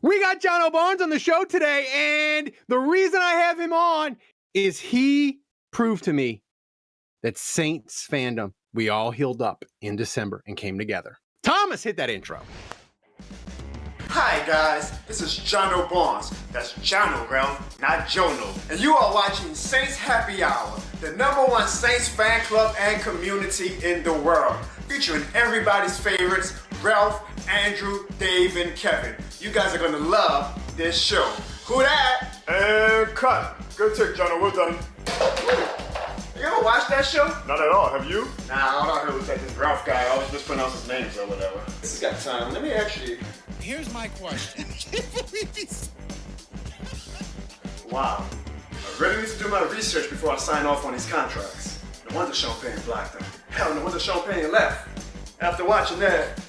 We got Jono Barnes on the show today, and the reason I have him on is he proved to me that Saints fandom, we all healed up in December and came together. Thomas, hit that intro. Hi guys, this is Jono Barnes. That's Jono, Ralph, not Jono. And you are watching Saints Happy Hour, the #1 Saints fan club and community in the world, featuring everybody's favorites, Ralph, Andrew, Dave, and Kevin. You guys are gonna love this show. Who that? And cut. Good take, Jono, we're done. You ever watch that show? Not at all, have you? Nah, all I heard was that this Ralph guy always mispronounces his names or whatever. This has got time. Let me actually... Here's my question. Wow. I really need to do my research before I sign off on these contracts. No wonder Champagne blocked them. Hell, no wonder Champagne left. After watching that,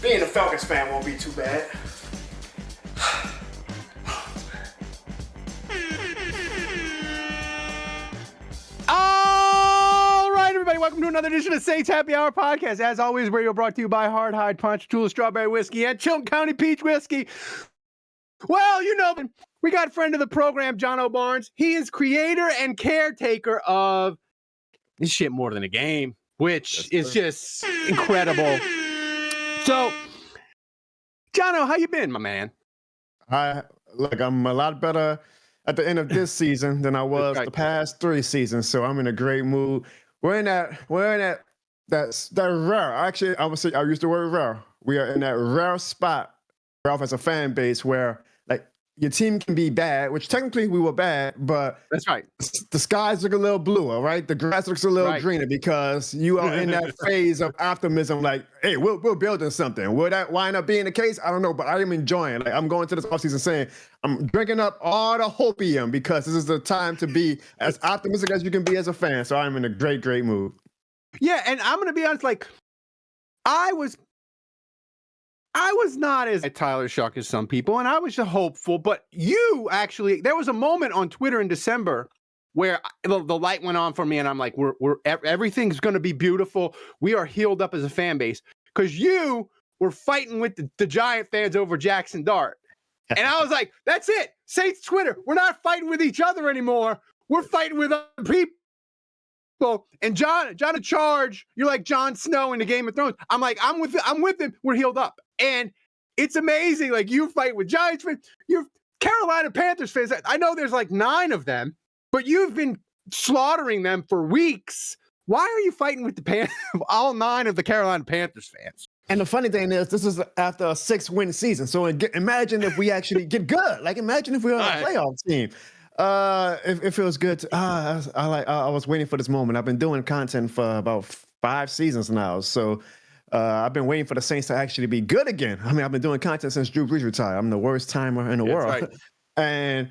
being a Falcons fan won't be too bad. All right, everybody, welcome to another edition of Saints Happy Hour podcast. As always, radio brought to you by Hard Hide Punch, Tula Strawberry Whiskey, and Chilton County Peach Whiskey. Well, you know, we got a friend of the program, Jono Barnes. He is creator and caretaker of this shit more than a game, which is just incredible. So, Jono, how you been, my man? I'm a lot better at the end of this season than I was the past 3 seasons, so I'm in a great mood. We're in that rare. Actually, I would say I use the word rare. We are in that rare spot, Ralph, as a fan base where like your team can be bad, which technically we were bad, but that's right. The skies look a little bluer, right? The grass looks a little greener because you are in that phase of optimism. Like, hey, we're building something. Will that wind up being the case? I don't know, but I am enjoying. Like, I'm going to this offseason saying I'm drinking up all the Hopium because this is the time to be as optimistic as you can be as a fan. So I'm in a great mood. Yeah, and I'm gonna be honest. Like, I was not as Tyler Shuck as some people, and I was just hopeful. But you actually, there was a moment on Twitter in December where the light went on for me, and I'm like, we're everything's going to be beautiful. We are healed up as a fan base because you were fighting with the Giant fans over Jackson Dart, and I was like, that's it, Saints Twitter. We're not fighting with each other anymore. We're fighting with other people. And John in charge, you're like Jon Snow in the Game of Thrones. I'm like, I'm with him. We're healed up. And it's amazing. Like, you fight with Giants fans, you're Carolina Panthers fans. I know there's like 9 of them, but you've been slaughtering them for weeks. Why are you fighting with all 9 of the Carolina Panthers fans? And the funny thing is, this is after a 6-win season. So imagine if we actually get good. Like, imagine if we were on a playoff team. It feels good. I was waiting for this moment. I've been doing content for about 5 seasons now, so I've been waiting for the Saints to actually be good again. I mean, I've been doing content since Drew Brees retired. I'm the worst timer in the world, right. And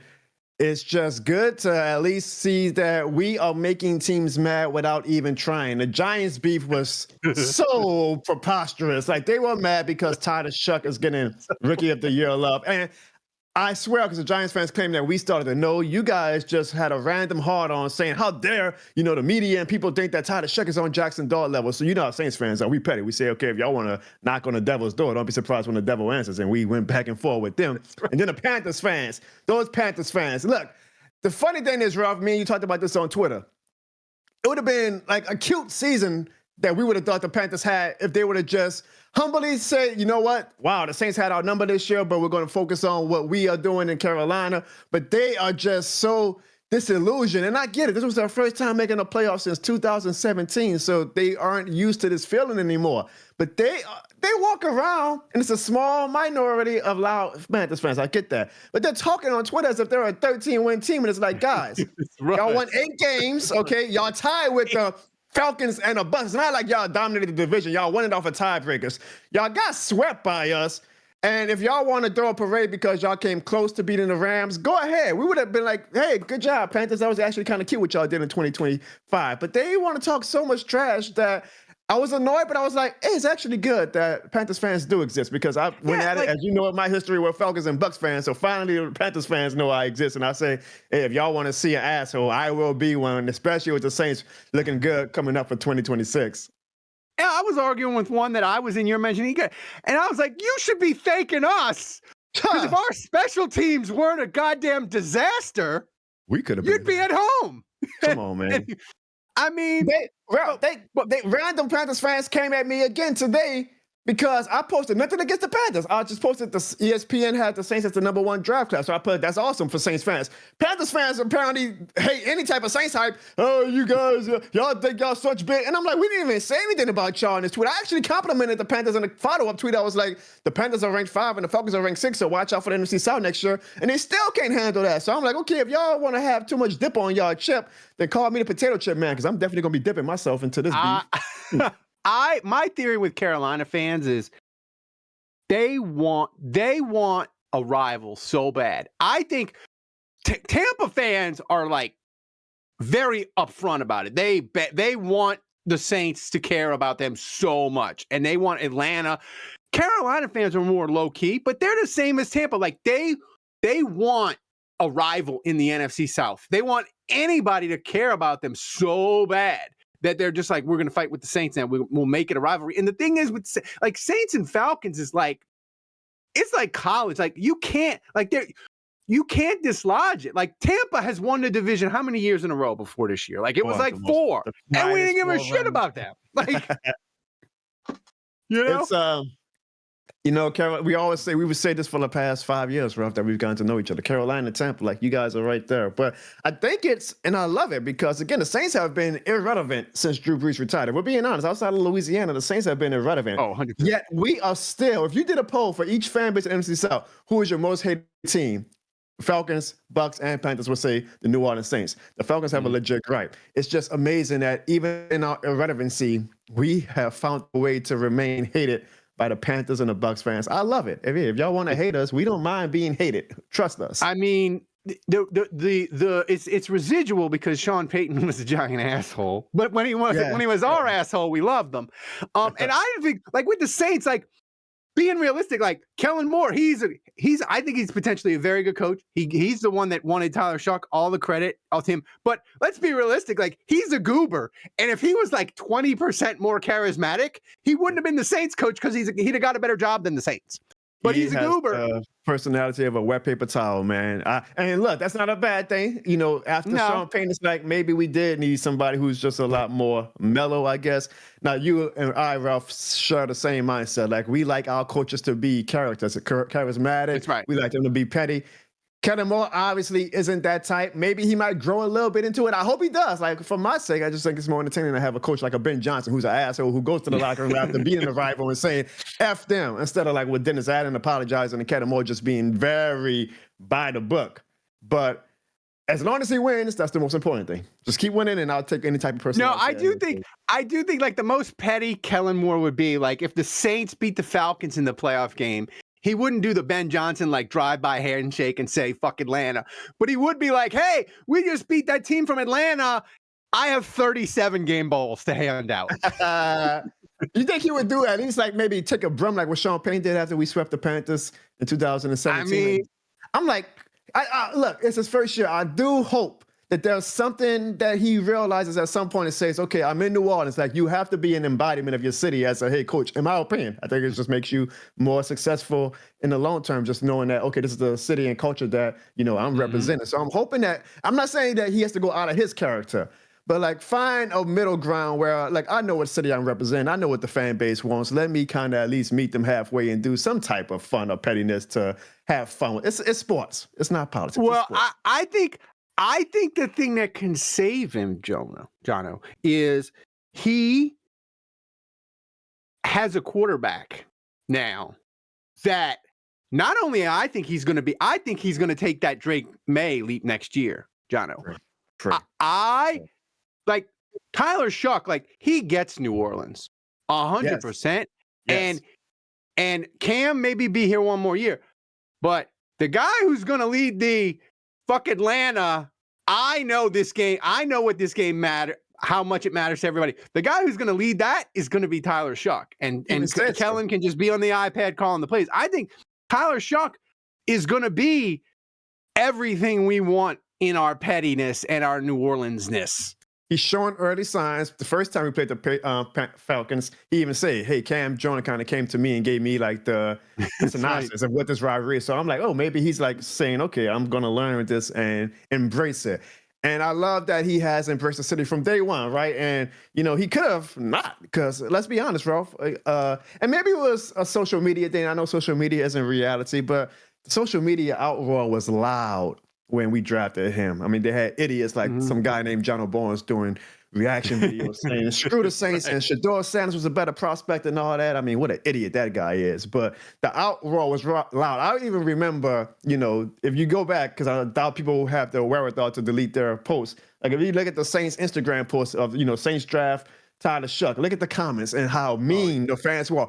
it's just good to at least see that we are making teams mad without even trying. The Giants beef was so preposterous. Like, they were mad because Tyler Shuck is getting Rookie of the Year love. And I swear, because the Giants fans claim that we started to know, you guys just had a random hard-on saying, how dare, the media and people think that Tyler Shuck is on Jackson Dart level. So you know how Saints fans are. We petty. We say, okay, if y'all want to knock on the devil's door, don't be surprised when the devil answers. And we went back and forth with them. And then the Panthers fans, look, the funny thing is, Ralph, me and you talked about this on Twitter. It would have been like a cute season that we would have thought the Panthers had if they would have just humbly said, you know what? Wow, the Saints had our number this year, but we're going to focus on what we are doing in Carolina. But they are just so disillusioned. And I get it. This was their first time making a playoff since 2017, so they aren't used to this feeling anymore. But they walk around, and it's a small minority of loud Panthers fans. I get that. But they're talking on Twitter as if they're a 13-win team, and it's like, guys, y'all won 8 games, okay? Y'all tied with the Falcons and a Bucs. It's not like y'all dominated the division. Y'all won it off of tiebreakers. Y'all got swept by us. And if y'all want to throw a parade because y'all came close to beating the Rams, go ahead. We would have been like, hey, good job, Panthers. That was actually kind of cute what y'all did in 2025. But they want to talk so much trash that I was annoyed, but I was like, hey, it's actually good that Panthers fans do exist because I went at it, as you know, in my history, we're Falcons and Bucs fans. So finally, the Panthers fans know I exist. And I say, hey, if y'all want to see an asshole, I will be one, especially with the Saints looking good coming up for 2026. And I was arguing with one that I was in your mentioning, and I was like, you should be thanking us. Because if our special teams weren't a goddamn disaster, we could have. You'd be at home. Come on, man. I mean, they random Panthers fans came at me again today because I posted nothing against the Panthers. I just posted the ESPN had the Saints as the #1 draft class. So I put that's awesome for Saints fans. Panthers fans apparently hate any type of Saints hype. Oh, you guys, y'all think y'all such big. And I'm like, we didn't even say anything about y'all in this tweet. I actually complimented the Panthers in a follow-up tweet. I was like, the Panthers are ranked 5 and the Falcons are ranked 6, so watch out for the NFC South next year. And they still can't handle that. So I'm like, okay, if y'all want to have too much dip on y'all chip, then call me the potato chip man, because I'm definitely going to be dipping myself into this beef. My theory with Carolina fans is they want a rival so bad. I think Tampa fans are like very upfront about it. They want the Saints to care about them so much, and they want Atlanta. Carolina fans are more low key, but they're the same as Tampa. Like they want a rival in the NFC South. They want anybody to care about them so bad that they're just like, we're going to fight with the Saints and we'll make it a rivalry. And the thing is with like Saints and Falcons is like, it's like college. Like you can't dislodge it. Like Tampa has won the division how many years in a row before this year? Like it was like 4, and we didn't give a shit about that. Like, you know, it's Carolina, we would say this for the past 5 years, Ralph, that we've gotten to know each other. Carolina and Tampa, like you guys are right there. But I think and I love it because, again, the Saints have been irrelevant since Drew Brees retired. If we're being honest, outside of Louisiana, the Saints have been irrelevant. Oh, 100%. Yet we are still, if you did a poll for each fan base in NFC South, who is your most hated team? Falcons, Bucks, and Panthers would say the New Orleans Saints. The Falcons have a legit gripe. It's just amazing that even in our irrelevancy, we have found a way to remain hated by the Panthers and the Bucks fans. I love it. If y'all want to hate us, we don't mind being hated. Trust us. I mean, it's residual because Sean Payton was a giant asshole. But when he was our asshole, we loved them. And I think like with the Saints, like being realistic, like Kellen Moore, I think he's potentially a very good coach. He's the one that wanted Tyler Shuck, all the credit of him. But let's be realistic, like he's a goober. And if he was like 20% more charismatic, he wouldn't have been the Saints coach because he'd have got a better job than the Saints. But he's a goober. Personality of a wet paper towel, man. And look, that's not a bad thing. After Sean Payton, it's like maybe we did need somebody who's just a lot more mellow, I guess. Now, you and I, Ralph, share the same mindset. Like, we like our coaches to be characters, charismatic. That's right. We like them to be petty. Kellen Moore obviously isn't that type. Maybe he might grow a little bit into it. I hope he does. Like, for my sake, I just think it's more entertaining to have a coach like a Ben Johnson, who's an asshole, who goes to the locker room after beating the rival and saying, F them, instead of like with Dennis Allen apologizing and Kellen Moore just being very by the book. But as long as he wins, that's the most important thing. Just keep winning, and I'll take any type of person. No, I do think like the most petty Kellen Moore would be like if the Saints beat the Falcons in the playoff game. He wouldn't do the Ben Johnson, like, drive-by handshake and say, fuck Atlanta. But he would be like, hey, we just beat that team from Atlanta. I have 37 game balls to hand out. You think he would do at least, like, maybe take a brum like what Sean Payton did after we swept the Panthers in 2017? I mean, I'm like, look, it's his first year. I do hope that there's something that he realizes at some point and says, okay, I'm in New Orleans. Like, you have to be an embodiment of your city as a head coach. In my opinion, I think it just makes you more successful in the long term, just knowing that, okay, this is the city and culture that, I'm representing. So I'm hoping that, I'm not saying that he has to go out of his character, but like find a middle ground where, like, I know what city I'm representing. I know what the fan base wants. Let me kind of at least meet them halfway and do some type of fun or pettiness to have fun with. It's sports. It's not politics. Well, I think the thing that can save him, Jono, is he has a quarterback now that not only I think he's going to take that Drake May leap next year, Jono. True. I like Tyler Shuck, like he gets New Orleans 100%. Yes. And Cam maybe be here one more year, but the guy who's going to lead the fuck Atlanta, I know this game. I know what this game how much it matters to everybody. The guy who's going to lead that is going to be Tyler Shuck. And Kellen can just be on the iPad calling the plays. I think Tyler Shuck is going to be everything we want in our pettiness and our New Orleans-ness. he's showing early signs. The first time we played the Falcons, he even said, "Hey, Cam Jono kind of came to me and gave me like the synopsis of what this rivalry is." So I'm like, "Oh, maybe he's like saying, okay, I'm gonna learn this and embrace it." And I love that he has embraced the city from day one, right? And he could have not, because let's be honest, Ralph. And maybe it was a social media thing. I know social media isn't reality, but the social media outroar was loud when we drafted him. I mean, they had idiots like some guy named Jono Barnes doing reaction videos saying screw the Saints and Shador Sanders was a better prospect and all that. I mean, what an idiot that guy is. But the outroar was loud. I even remember, if you go back, because I doubt people have the wherewithal to delete their posts. Like if you look at the Saints Instagram posts of, Saints draft Tyler Shuck, look at the comments and how mean the fans were.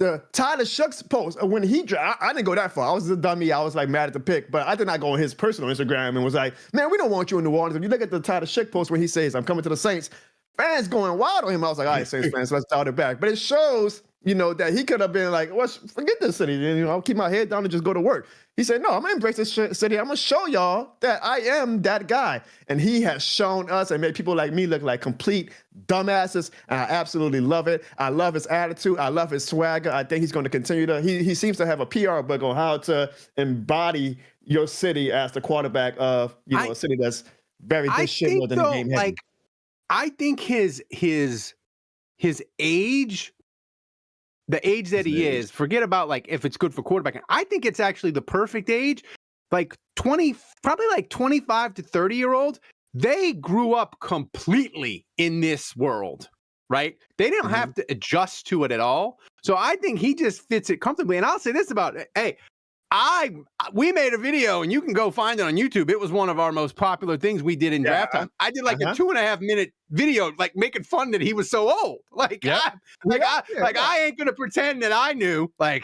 The Tyler Shucks post when he I didn't go that far. I was a dummy. I was like mad at the pick, but I did not go on his personal Instagram and was like, "Man, we don't want you in New Orleans." If you look at the Tyler Shuck post when he says, "I'm coming to the Saints," fans going wild on him. I was like, "All right, Saints fans, let's dial it back." But it shows, that he could have been like, "Well, forget this city. I'll keep my head down and just go to work." He said, "No, I'm gonna embrace this city. I'm gonna show y'all that I am that guy." And he has shown us and made people like me look like complete dumbasses. And I absolutely love it. I love his attitude. I love his swagger. I think he's going to continue to. He seems to have a PR book on how to embody your city as the quarterback of a city that's very disheveled in the game. Like, I think his age. The age that he is, forget about like if it's good for quarterbacking. I think it's actually the perfect age. Like 20, probably like 25 to 30-year-olds, they grew up completely in this world, right? They didn't have to adjust to it at all. So I think he just fits it comfortably. And I'll say this about it. Hey, we made a video and you can go find it on YouTube. It was one of our most popular things we did in draft time. I did like a 2.5-minute video, like making fun that he was so old. Like, I ain't gonna pretend that I knew. Like,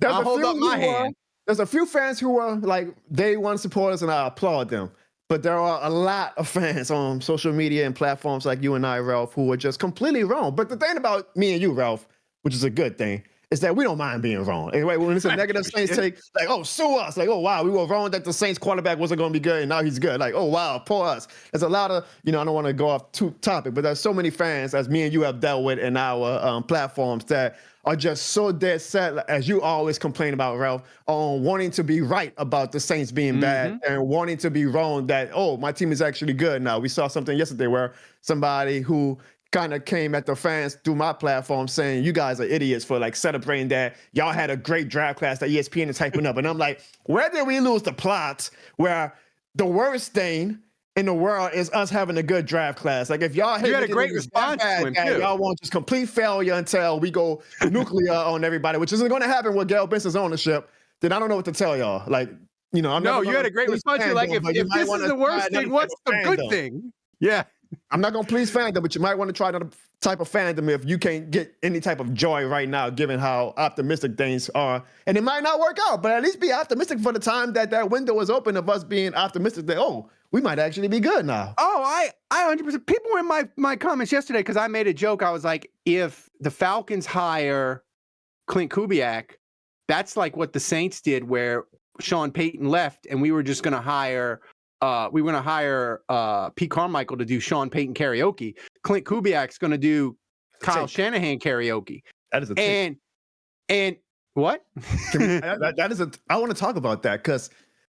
I'll hold up my hand. There's a few fans who are like day one supporters, and I applaud them. But there are a lot of fans on social media and platforms like you and I, Ralph, who are just completely wrong. But the thing about me and you, Ralph, which is a good thing, is that we don't mind being wrong. Anyway, when it's a negative Saints take, like, oh, sue us. Like, oh, wow, we were wrong that the Saints quarterback wasn't going to be good, and now he's good. Like, oh, wow, poor us. There's a lot of, I don't want to go off topic, but there's so many fans, as me and you have dealt with in our platforms, that are just so dead set, as you always complain about, Ralph, on wanting to be right about the Saints being bad and wanting to be wrong that, oh, my team is actually good now. We saw something yesterday where somebody who kind of came at the fans through my platform saying you guys are idiots for like celebrating that y'all had a great draft class that ESPN is hyping up. And I'm like, where did we lose the plot where the worst thing in the world is us having a good draft class? Like if y'all had a great response to him too. Y'all want just complete failure until we go nuclear on everybody, which isn't going to happen with Gail Benson's ownership, then I don't know what to tell y'all. Like, you had a great response. You're like, if this is the worst thing, what's the good thing? Yeah. I'm not going to please fandom, but you might want to try another type of fandom if you can't get any type of joy right now, given how optimistic things are. And it might not work out, but at least be optimistic for the time that window is open of us being optimistic that, oh, we might actually be good now. Oh, I 100%. People were in my comments yesterday because I made a joke. I was like, if the Falcons hire Clint Kubiak, that's like what the Saints did where Sean Payton left and we were just going to hire Pete Carmichael to do Sean Payton karaoke. Clint Kubiak's going to do Kyle Shanahan karaoke. That is a take. And what? that is I want to talk about that because,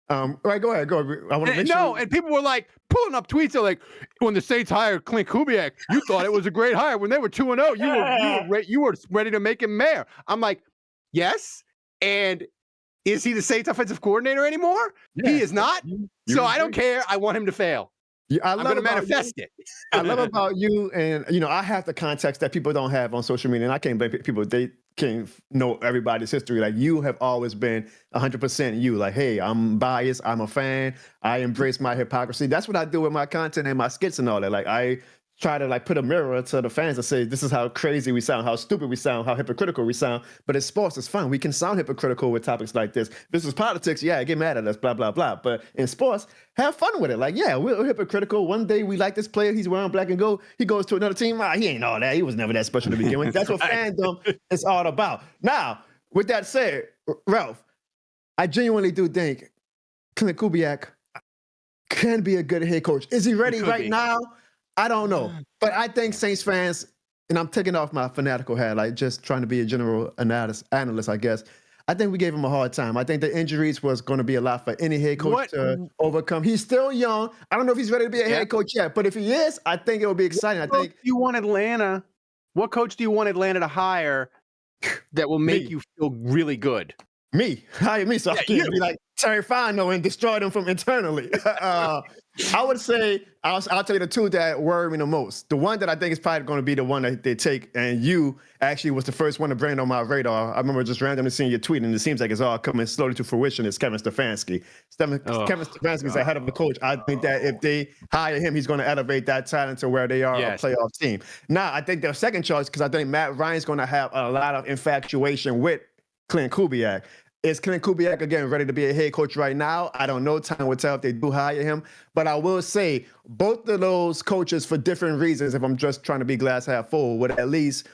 right, go ahead. I want to make sure. No, and people were like pulling up tweets. They're like, when the Saints hired Clint Kubiak, you thought it was a great hire. When they were 2-0, you were ready to make him mayor. I'm like, yes, and is he the Saints offensive coordinator anymore? Yeah. He is not. So I don't care. I want him to fail. Yeah, I'm going to manifest it. I love about you, and I have the context that people don't have on social media, and I can't blame people. They can't know everybody's history. Like you have always been 100% you. Like, hey, I'm biased. I'm a fan. I embrace my hypocrisy. That's what I do with my content and my skits and all that. Like I try to like put a mirror to the fans and say, this is how crazy we sound, how stupid we sound, how hypocritical we sound. But in sports, it's fun. We can sound hypocritical with topics like this. This is politics. Yeah, get mad at us, blah, blah, blah. But in sports, have fun with it. Like, yeah, we're hypocritical. One day we like this player. He's wearing black and gold. He goes to another team. He ain't all that. He was never that special to begin with. That's what fandom is all about. Now, with that said, Ralph, I genuinely do think Clint Kubiak can be a good head coach. Is he ready right now? I don't know, but I think Saints fans, and I'm taking off my fanatical hat, like just trying to be a general analyst, I guess. I think we gave him a hard time. I think the injuries was going to be a lot for any head coach What? to overcome. He's still young. I don't know if he's ready to be a Yeah. head coach yet, but if he is, I think it will be exciting. I think You want Atlanta? What coach do you want Atlanta to hire that will make you feel really good? hire me, so I can be like Terry Fino and destroy them from internally. I would say I'll tell you the two that worry me the most. The one that I think is probably going to be the one that they take, and you actually was the first one to bring it on my radar. I remember just randomly seeing your tweet, and it seems like it's all coming slowly to fruition. Is Kevin Stefanski. Kevin Stefanski is the head of the coach. I think that if they hire him, he's going to elevate that talent to where they are a playoff team. Now, I think their second choice, because I think Matt Ryan's going to have a lot of infatuation with Clint Kubiak. Is Clint Kubiak, again, ready to be a head coach right now? I don't know. Time will tell if they do hire him. But I will say both of those coaches, for different reasons, if I'm just trying to be glass half full, would at least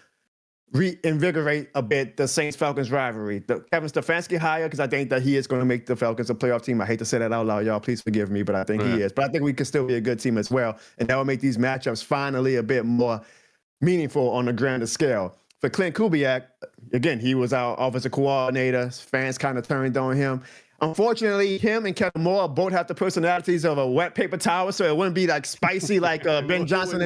reinvigorate a bit the Saints-Falcons rivalry. The Kevin Stefanski hire, because I think that he is going to make the Falcons a playoff team. I hate to say that out loud, y'all. Please forgive me, but I think he is. But I think we can still be a good team as well. And that will make these matchups finally a bit more meaningful on a grander scale. For Clint Kubiak, again, he was our offensive coordinator. Fans kind of turned on him. Unfortunately, him and Kevin Moore both have the personalities of a wet paper towel, so it wouldn't be like spicy like Ben Johnson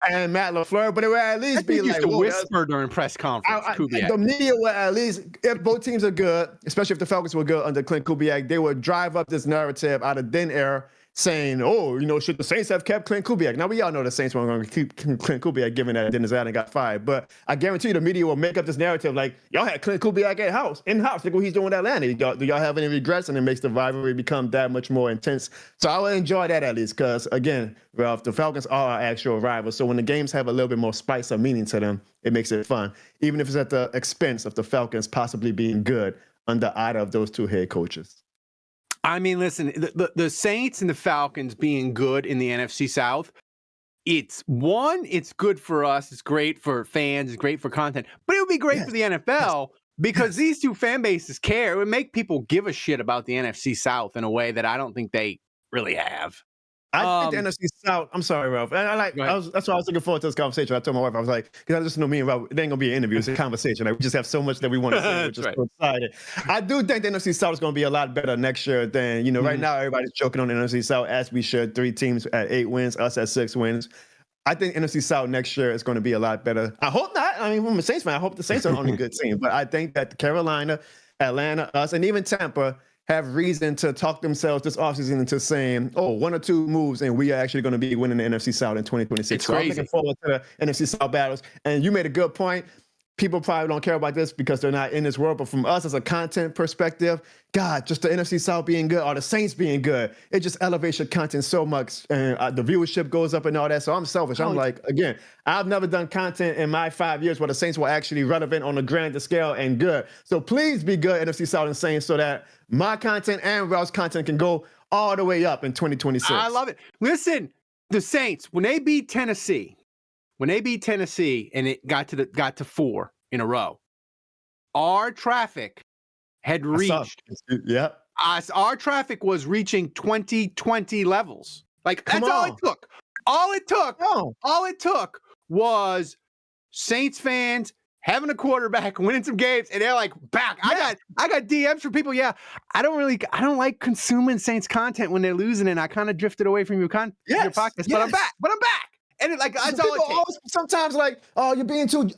and Matt LaFleur, but it would at least be like whisper during press conference. The media would at least, if both teams are good, especially if the Falcons were good under Clint Kubiak, they would drive up this narrative out of thin air, saying, oh, should the Saints have kept Clint Kubiak? Now, we all know the Saints weren't going to keep Clint Kubiak, given that Dennis Allen got fired. But I guarantee you the media will make up this narrative like, y'all had Clint Kubiak in-house. Look what he's doing in Atlanta. Do y'all have any regrets? And it makes the rivalry become that much more intense. So I will enjoy that at least because, again, Ralph, the Falcons are our actual rivals. So when the games have a little bit more spice or meaning to them, it makes it fun, even if it's at the expense of the Falcons possibly being good under either of those two head coaches. I mean, listen, the Saints and the Falcons being good in the NFC South, it's good for us. It's great for fans. It's great for content. But it would be great for the NFL because these two fan bases care. It would make people give a shit about the NFC South in a way that I don't think they really have. I think the NFC South. I'm sorry, Ralph. That's why I was looking forward to this conversation. I told my wife, I was like, because I just know me and Ralph, it ain't gonna be an interview. It's a conversation. Like, we just have so much that we want to say. We're just so excited. I do think the NFC South is gonna be a lot better next year than right now. Everybody's joking on the NFC South as we should. 3 teams at 8 wins, us at 6 wins. I think NFC South next year is going to be a lot better. I hope not. I mean, from a Saints fan, I hope the Saints are on a good team. But I think that Carolina, Atlanta, us, and even Tampa have reason to talk themselves this offseason into saying, 1 or 2 moves, and we are actually going to be winning the NFC South in 2026. So I'm looking forward to the NFC South battles. And you made a good point. People probably don't care about this because they're not in this world. But from us as a content perspective, God, just the NFC South being good or the Saints being good, it just elevates your content so much. And the viewership goes up and all that. So I'm selfish. I'm like, again, I've never done content in my 5 years where the Saints were actually relevant on a grander scale and good. So please be good, NFC South and Saints, so that my content and Ralph's content can go all the way up in 2026. I love it. Listen, the Saints, when they beat Tennessee and it got to 4 in a row, our traffic had reached. Our traffic was reaching 2020 levels. Like, that's all it took. All it took was Saints fans having a quarterback, winning some games, and they're like, back. I got DMs from people. Yeah, I don't like consuming Saints content when they're losing, and I kind of drifted away from your podcast. But I'm back. And that's all it takes. Sometimes like, oh, you're being too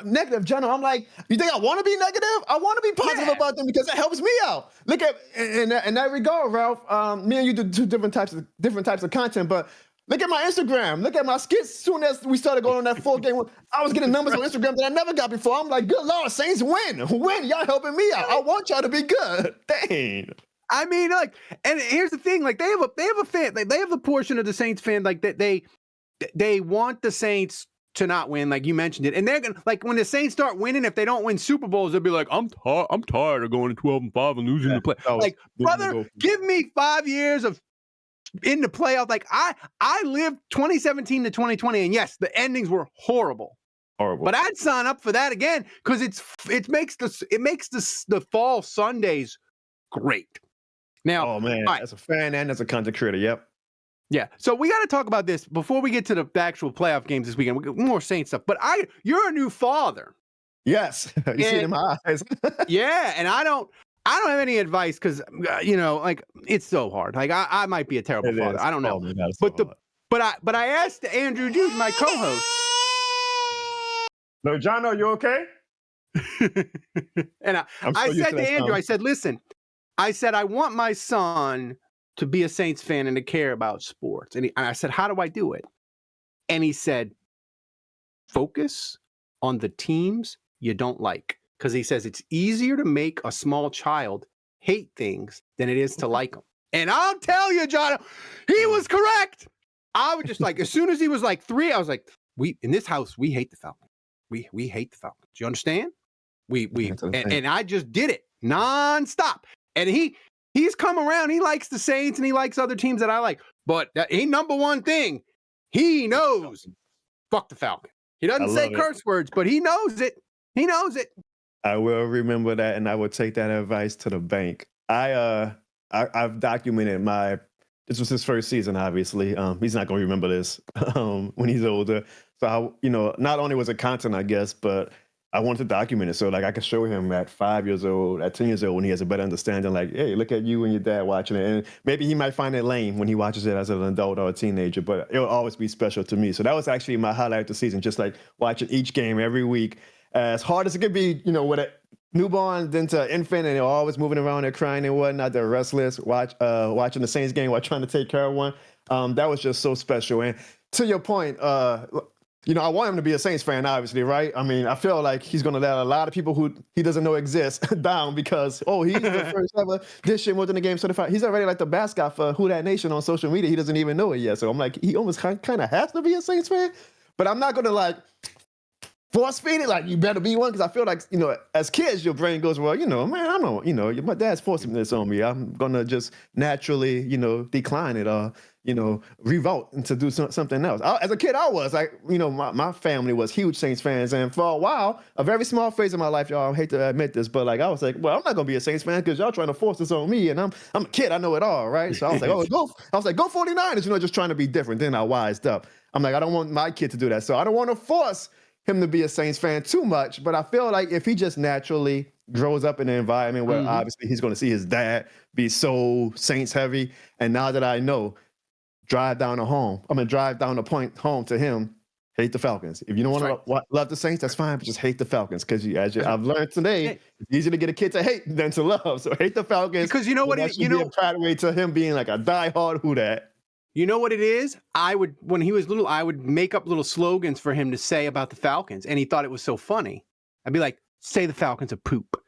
negative, Jono. I'm like, you think I want to be negative? I want to be positive about them because it helps me out. Look at in that regard, Ralph. Me and you do 2 different types of content, but look at my Instagram. Look at my skits. As soon as we started going on that 4 game, I was getting numbers on Instagram that I never got before. I'm like, good Lord, Saints win. Y'all helping me out. I want y'all to be good. Dang. I mean, like, and here's the thing, like, they have a fan, they have a portion of the Saints fan, like, that they want the Saints to not win, like you mentioned it, and they're gonna, like, when the Saints start winning, if they don't win Super Bowls, they'll be like, I'm tired of going to 12-5 and losing the play. Like, brother, give me 5 years of in the playoff. Like, I lived 2017 to 2020, and yes, the endings were horrible. But I'd sign up for that again because it makes the fall Sundays great. Now, as a fan and as a content creator, yep. Yeah. So we got to talk about this before we get to the actual playoff games this weekend. We got more Saints stuff. But you're a new father. Yes, you see it in my eyes. Yeah, and I don't have any advice because like it's so hard. Like I might be a terrible father. Is. I don't know. Oh my God, it's so hard. But I asked Andrew Dude, my co-host. No, Jono, you okay? And I said to Andrew, I said, listen, I said I want my son to be a Saints fan and to care about sports. And I said, how do I do it? And he said, focus on the teams you don't like. Because he says it's easier to make a small child hate things than it is to like them. And I'll tell you, John, he was correct. I was just like, as soon as he was like 3, I was like, in this house, we hate the Falcons. We hate the Falcons. You understand? And I just did it nonstop. And he's come around. He likes the Saints and he likes other teams that I like. But a number one thing, he knows, fuck the Falcons. He doesn't say curse words, but he knows it. He knows it. I will remember that, and I will take that advice to the bank. I've documented this was his first season, obviously. He's not going to remember this when he's older. So, not only was it content, I guess, but I wanted to document it so like I could show him at 5 years old, at 10 years old, when he has a better understanding, like, hey, look at you and your dad watching it. And maybe he might find it lame when he watches it as an adult or a teenager, but it'll always be special to me. So that was actually my highlight of the season, just like watching each game every week. As hard as it could be, with a newborn, then to infant, and they're always moving around, they're crying and whatnot, they're restless, watching the Saints game while trying to take care of one. That was just so special. And to your point, I want him to be a Saints fan, obviously, right? I mean, I feel like he's going to let a lot of people who he doesn't know exist down because, he's the first ever this year within the game certified. He's already like the mascot for Who That Nation on social media. He doesn't even know it yet. So I'm like, he almost kind of has to be a Saints fan. But I'm not going to force feed it, like you better be one, because I feel like, as kids, your brain goes, well, man, I don't, my dad's forcing this on me. I'm going to just naturally, decline it or, revolt and to do something else. As a kid, I was like, my family was huge Saints fans. And for a while, a very small phase of my life, y'all, I hate to admit this, but I was like, well, I'm not going to be a Saints fan because y'all trying to force this on me. And I'm a kid, I know it all, right? So I was like, go 49ers, just trying to be different. Then I wised up. I'm like, I don't want my kid to do that. So I don't want to force him to be a Saints fan too much, but I feel like if he just naturally grows up in an environment where obviously he's going to see his dad be so Saints heavy, and now that I know, drive down the point home to him, hate the Falcons. If you don't want to love the Saints, that's fine, but just hate the Falcons because I've learned today, it's easier to get a kid to hate than to love. So hate the Falcons because you know what be a pathway to him being like a diehard Who Dat. You know what it is? When he was little, I would make up little slogans for him to say about the Falcons, and he thought it was so funny. I'd be like, say the Falcons are poop.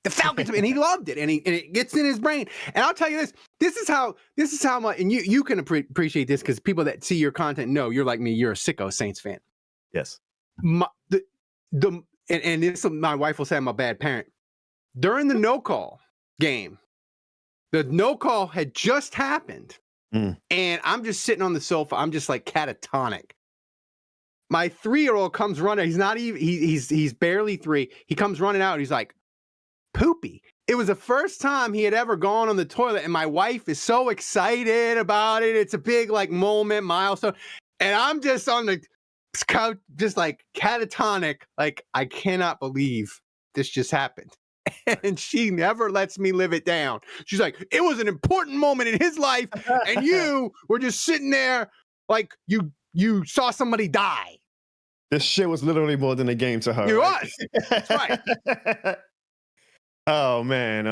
The Falcons, and he loved it, and it gets in his brain. And I'll tell you this: this is how much, and you can appreciate this because people that see your content know you're like me. You're a sicko Saints fan. Yes. And this, my wife will say I'm a bad parent. During the no call game, the no call had just happened. And I'm just sitting on the sofa. I'm just like catatonic. My 3-year-old comes running. He's not even, he's barely 3. He comes running out. He's like, poopy. It was the first time he had ever gone on the toilet. And my wife is so excited about it. It's a big moment, milestone. And I'm just on the couch, just like catatonic. Like, I cannot believe this just happened. And she never lets me live it down. She's like, it was an important moment in his life, and you were just sitting there like you saw somebody die. This shit was literally more than a game to her. It was. That's right. Oh man,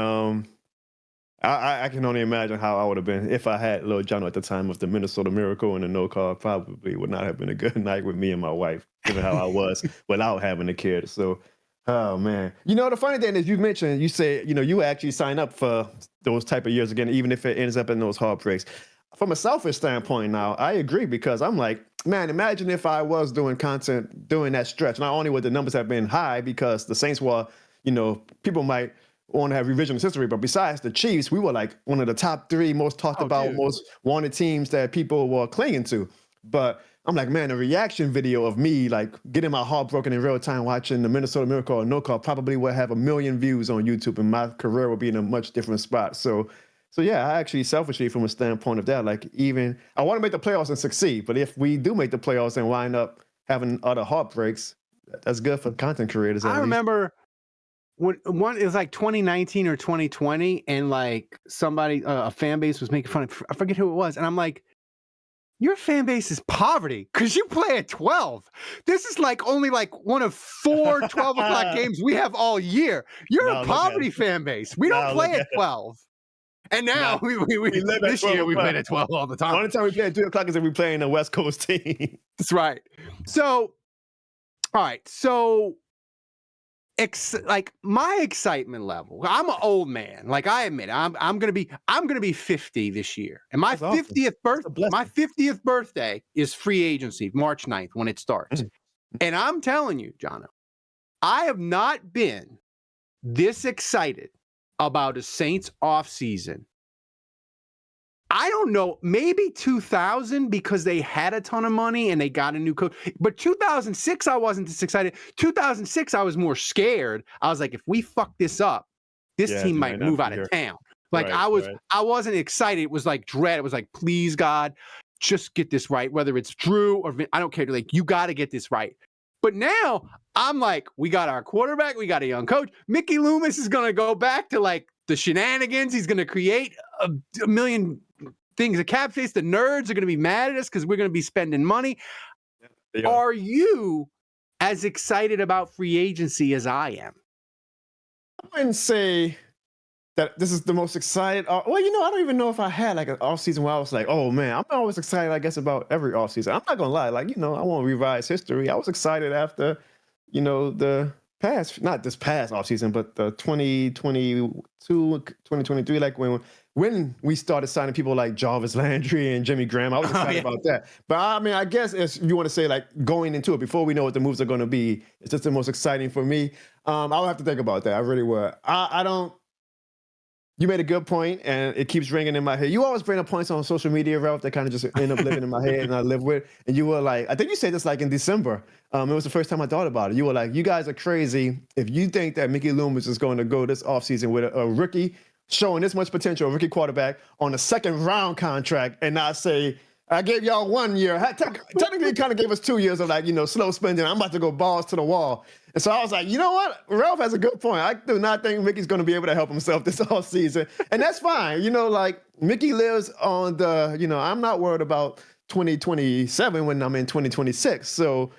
I can only imagine how I would have been if I had little Jono at the time of the Minnesota Miracle and the no call. Probably would not have been a good night with me and my wife, given how I was without having a kid. So. Oh man, the funny thing is you say you actually sign up for those type of years again, even if it ends up in those heartbreaks. From a selfish standpoint now, I agree because I'm like, man, imagine if I was doing content during that stretch. Not only would the numbers have been high because the Saints were, people might want to have revisionist history, but besides the Chiefs, we were like one of the top 3 most talked about, most wanted teams that people were clinging to. But I'm like, man, a reaction video of me like getting my heart broken in real time watching the Minnesota Miracle or no call probably would have 1 million views on YouTube, and my career would be in a much different spot. So So yeah, I actually selfishly, from a standpoint of that, like even I want to make the playoffs and succeed. But if we do make the playoffs and wind up having other heartbreaks, that's good for content creators at I least. remember when it was like 2019 or 2020, and like somebody, a fan base was making fun of, I forget who it was, and I'm like, your fan base is poverty because you play at 12. This is like only like one of 4 12 o'clock games we have all year. You're Now a look at poverty it. fan base. We don't Now play look at at it. 12. And now Now, we live at this 12 year we o'clock. played at 12 all the The only time. time we play at 3 o'clock is if we play in a West Coast team. That's right. So, all right. So, like my excitement level. I'm an old man. Like I admit, I'm gonna be 50 this year, and my That's awesome. 50th That's a blessing. my 50th birthday is free agency, March 9th when it starts. And I'm telling you, Jono, I have not been this excited about a Saints offseason. I don't know, maybe 2000 because they had a ton of money and they got a new coach. But 2006, I wasn't this excited. 2006, I was more scared. I was like, if we fuck this up, this Yeah, team they might might not move be out here. of town. Like Right. I wasn't excited. It was like dread. It was like, please God, just get this right. Whether it's Drew or I don't care. Like, you got to get this right. But now I'm like, we got our quarterback. We got a young coach. Mickey Loomis is going to go back to like the shenanigans. He's going to create a million things. The cap space, the nerds are going to be mad at us because we're going to be spending money. Are you as excited about free agency as I am? I wouldn't say that this is the most excited. Well, you know, I don't even know if I had like an off season where I was like, oh man, I'm always excited, I guess, about every off season. I'm not gonna lie, like, you know, I won't revise history. I was excited after, you know, the past, not this past off season, but the 2022, 2023, like when we started signing people like Jarvis Landry and Jimmy Graham. I was excited about that. But I mean, I guess if you want to say like going into it before we know what the moves are going to be, it's just the most exciting for me. I'll have to think about that. I really would. I don't. You made a good point, and it keeps ringing in my head. You always bring up points on social media, Ralph, that kind of just end up living in my head, and I live with. And you were like, I think you said this like in December. It was the first time I thought about it. You were like, you guys are crazy if you think that Mickey Loomis is going to go this offseason with a rookie showing this much potential, a rookie quarterback on a second round contract, and not say, I gave y'all 1 year. Technically, it kind of gave us 2 years of like, you know, slow spending. I'm about to go balls to the wall. And so I was like, you know what? Ralph has a good point. I do not think Mickey's going to be able to help himself this whole season. And that's fine. You know, like Mickey lives on the, you know, I'm not worried about 2027 when I'm in 2026. So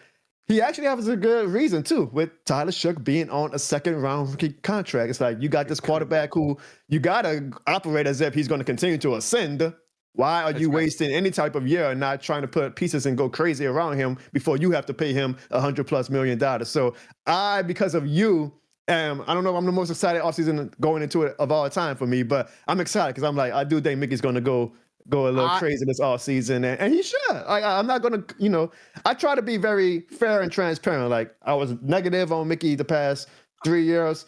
he actually has a good reason too, with Tyler Shook being on a second round rookie contract. It's like, you got this quarterback who you got to operate as if he's going to continue to ascend. Why are you wasting any type of year and not trying to put pieces and go crazy around him before you have to pay him $100+ million? So because of you, I don't know if I'm the most excited offseason going into it of all time for me, but I'm excited because I'm like, I do think Mickey's going to go a little crazy this offseason, and he should. I'm not going to, you know, I try to be very fair and transparent. Like, I was negative on Mickey the past 3 years.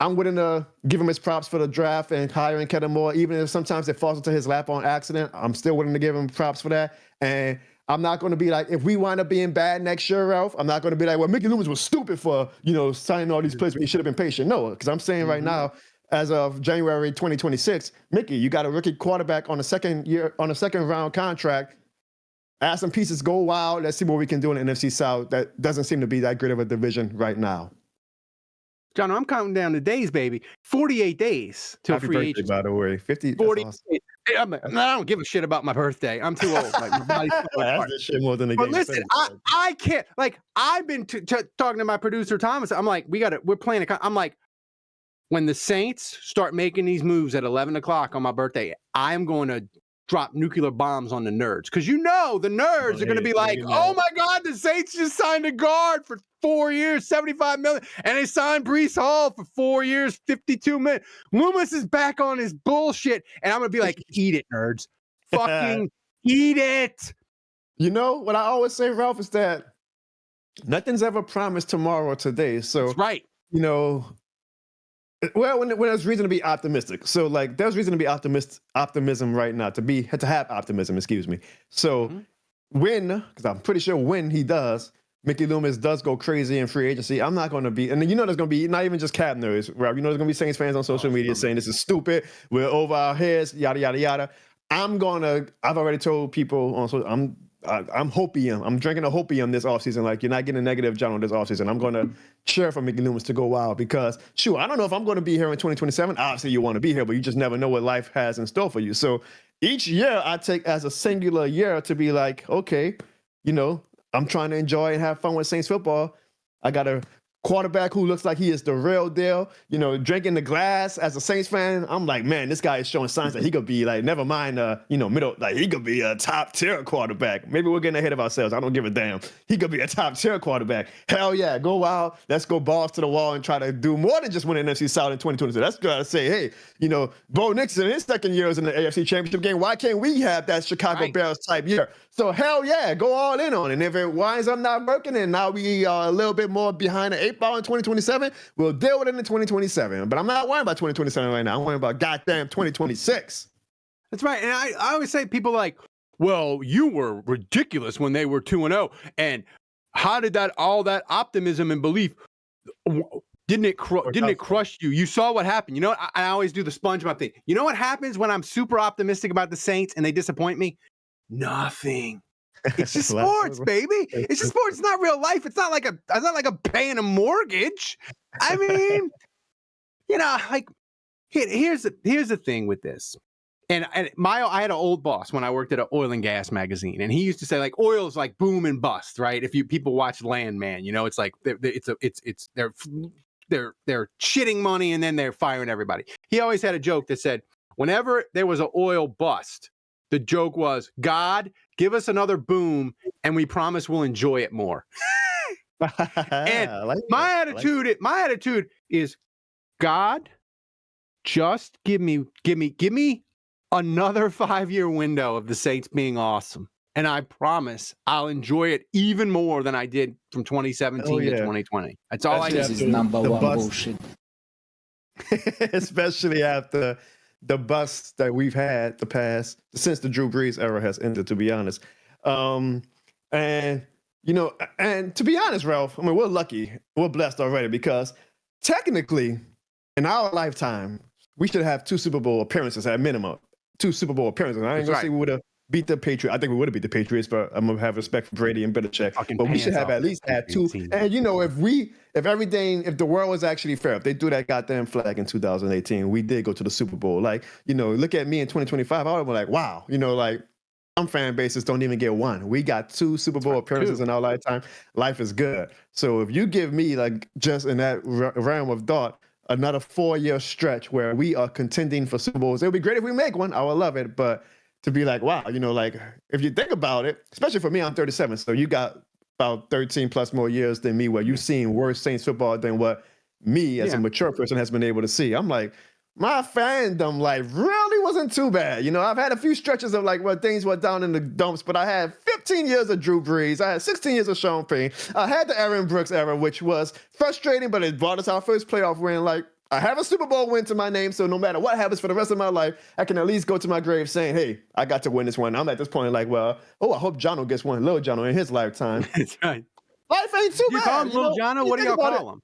I'm willing to give him his props for the draft and hiring Kellen Moore, even if sometimes it falls into his lap on accident. I'm still willing to give him props for that. And I'm not going to be like, if we wind up being bad next year, Ralph, I'm not going to be like, well, Mickey Loomis was stupid for, you know, signing all these players, but he should have been patient. No, because I'm saying right now, as of January 2026, Mickey, you got a rookie quarterback on a second round contract. Add some pieces, go wild. Let's see what we can do in the NFC South. That doesn't seem to be that great of a division right now. John, I'm counting down the days, baby. 48 days till Happy free birthday, agency. by the way. 50. 40 Awesome. days. I don't give a shit about my birthday. I'm too old. Like, my body's falling That's apart. this shit more than a But game. listen, I can't. Like, I've been talking to my producer Thomas. I'm like, we're playing. I'm like, when the Saints start making these moves at 11 o'clock on my birthday, I'm going to drop nuclear bombs on the nerds, because you know the nerds are going to be like, oh my God, the Saints just signed a guard for 4 years, $75 million, and they signed Breece Hall for 4 years, $52 million. Loomis is back on his bullshit, and I'm going to be like, eat it, nerds. Fucking eat it. You know what I always say, Ralph, is that nothing's ever promised tomorrow or today. So, that's right. You know, well, when there's reason to be optimistic. So, like, there's reason to be optimism right now, to have optimism, excuse me. So, because I'm pretty sure when he does, Mickey Loomis does go crazy in free agency, I'm not going to be, and you know, there's going to be not even just Cap nerds, right? You know, there's going to be Saints fans on social media saying this is stupid, we're over our heads, yada yada yada. I've already told people on social, I'm Hopium. I'm drinking a Hopium this offseason. Like, you're not getting a negative Jono this offseason. I'm going to cheer for Mickey Loomis to go wild because, shoot, I don't know if I'm going to be here in 2027. Obviously, you want to be here, but you just never know what life has in store for you. So each year I take as a singular year to be like, okay, you know, I'm trying to enjoy and have fun with Saints football. I got a quarterback who looks like he is the real deal, you know, drinking the glass. As a Saints fan, I'm like, man, this guy is showing signs that he could be like, never mind, you know, middle, like he could be a top tier quarterback. Maybe we're getting ahead of ourselves. I don't give a damn. He could be a top tier quarterback. Hell yeah, go wild. Let's go balls to the wall and try to do more than just win an NFC South in 2022. That's gotta say, hey, you know, Bo Nixon, his second year was in the AFC Championship game. Why can't we have that Chicago Bears type year? So hell yeah, go all in on it. And if it winds up not working and now we are a little bit more behind the 8 ball in 2027, we'll deal with it in 2027. But I'm not worrying about 2027 right now. I'm worrying about goddamn 2026. That's right. And I always say people like, well, you were ridiculous when they were 2-0. And how did all that optimism and belief, didn't it crush you? You saw what happened. You know what? I always do the SpongeBob thing. You know what happens when I'm super optimistic about the Saints and they disappoint me? Nothing. It's just sports, baby. It's just sports. It's not real life. It's not like I'm paying a mortgage. I mean, you know, like here's the thing with this. And I had an old boss when I worked at an oil and gas magazine, and he used to say like oil is like boom and bust, right? If people watch Landman, you know, it's like they're shitting money and then they're firing everybody. He always had a joke that said whenever there was an oil bust, the joke was, God, give us another boom, and we promise we'll enjoy it more. And my attitude is, God, just give me another 5-year window of the Saints being awesome, and I promise I'll enjoy it even more than I did from 2017 to 2020. That's all I need. This is number one bullshit. Especially after the bust that we've had since the Drew Brees era has ended, to be honest. And, you know, and to be honest, Ralph, I mean, we're lucky. We're blessed already because technically in our lifetime, we should have 2 Super Bowl appearances at minimum. 2 Super Bowl appearances. I ain't going to say we would have beat the Patriots. I think we would have beat the Patriots, but I'm going to have respect for Brady and Belichick. But we should have at least had 2. And, you know, if the world was actually fair, if they do that goddamn flag in 2018, we did go to the Super Bowl. Like, you know, look at me in 2025, I would be like, wow, you know, like some fan bases don't even get 1. We got 2 Super Bowl appearances in our lifetime. Life is good. So if you give me, like, just in that realm of thought, another 4-year stretch where we are contending for Super Bowls, it would be great if we make one. I would love it. But to be like, wow, you know, like if you think about it, especially for me, I'm 37. So you got about 13 plus more years than me where you've seen worse Saints football than what me as a mature person has been able to see. I'm like, my fandom life really wasn't too bad. You know, I've had a few stretches of like where things went down in the dumps, but I had 15 years of Drew Brees. I had 16 years of Sean Payne. I had the Aaron Brooks era, which was frustrating, but it brought us our first playoff win. Like, I have a Super Bowl win to my name, so no matter what happens for the rest of my life, I can at least go to my grave saying, hey, I got to win this one. I'm at this point like, well, I hope Jono gets one, Lil Jono, in his lifetime. That's right. Life ain't too bad. You call him Lil Jono? What do y'all call him?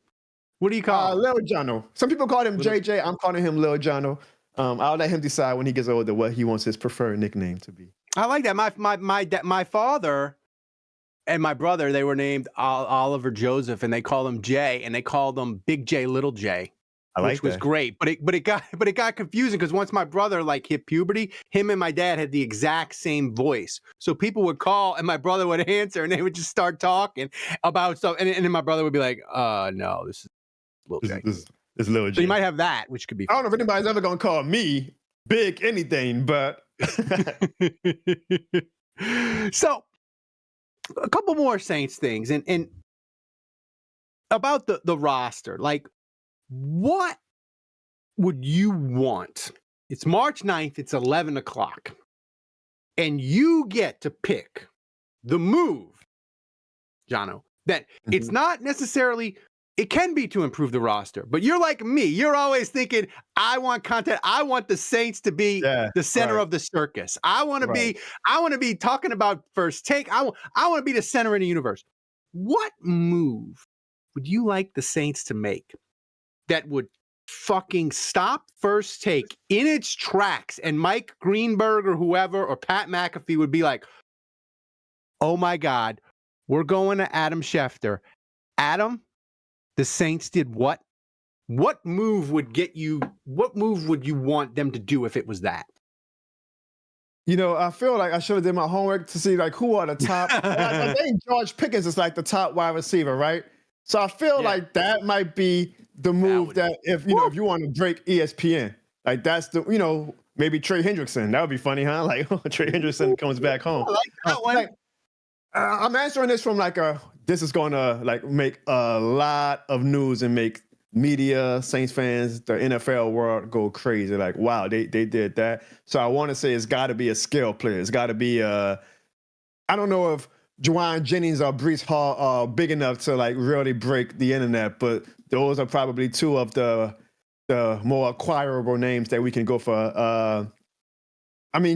What do you call him? Lil Jono. Some people call him JJ. I'm calling him Lil Jono. I'll let him decide when he gets older what he wants his preferred nickname to be. I like that. My father and my brother, they were named Oliver Joseph, and they called him Jay, and they called him Big J, Little J. Which was great, but it got confusing because once my brother like hit puberty, him and my dad had the exact same voice. So people would call and my brother would answer, and they would just start talking about stuff, and then my brother would be like, "No, this is Lil J." This is Lil J. So you might have that, which could be. I don't know if anybody's ever gonna call me Big anything, but so a couple more Saints things, and about the roster, like. What would you want? It's March 9th. It's 11 o'clock. And you get to pick the move, Jono, that it's not necessarily, it can be to improve the roster, but you're like me. You're always thinking, I want content. I want the Saints to be the center of the circus. I want to be talking about First Take. I want to be the center of the universe. what move would you like the Saints to make that would fucking stop First Take in its tracks, and Mike Greenberg or whoever or Pat McAfee would be like, oh my God, we're going to Adam Schefter. Adam, the Saints did what? What move would you want them to do if it was that? I feel like I should have did my homework to see like who are the top. I think George Pickens is like the top wide receiver, right? So I feel like that might be the move that if you want to break ESPN, like that's the maybe Trey Hendrickson. That would be funny, huh? Like Trey Hendrickson comes back home. I like that one. I'm answering this from this is going to make a lot of news and make media, Saints fans, the NFL world go crazy. Like, wow, they did that. So I want to say it's got to be a skill player. It's got to be I don't know if Juwan Jennings or Breece Hall are big enough to really break the internet, but those are probably two of the more acquirable names that we can go for.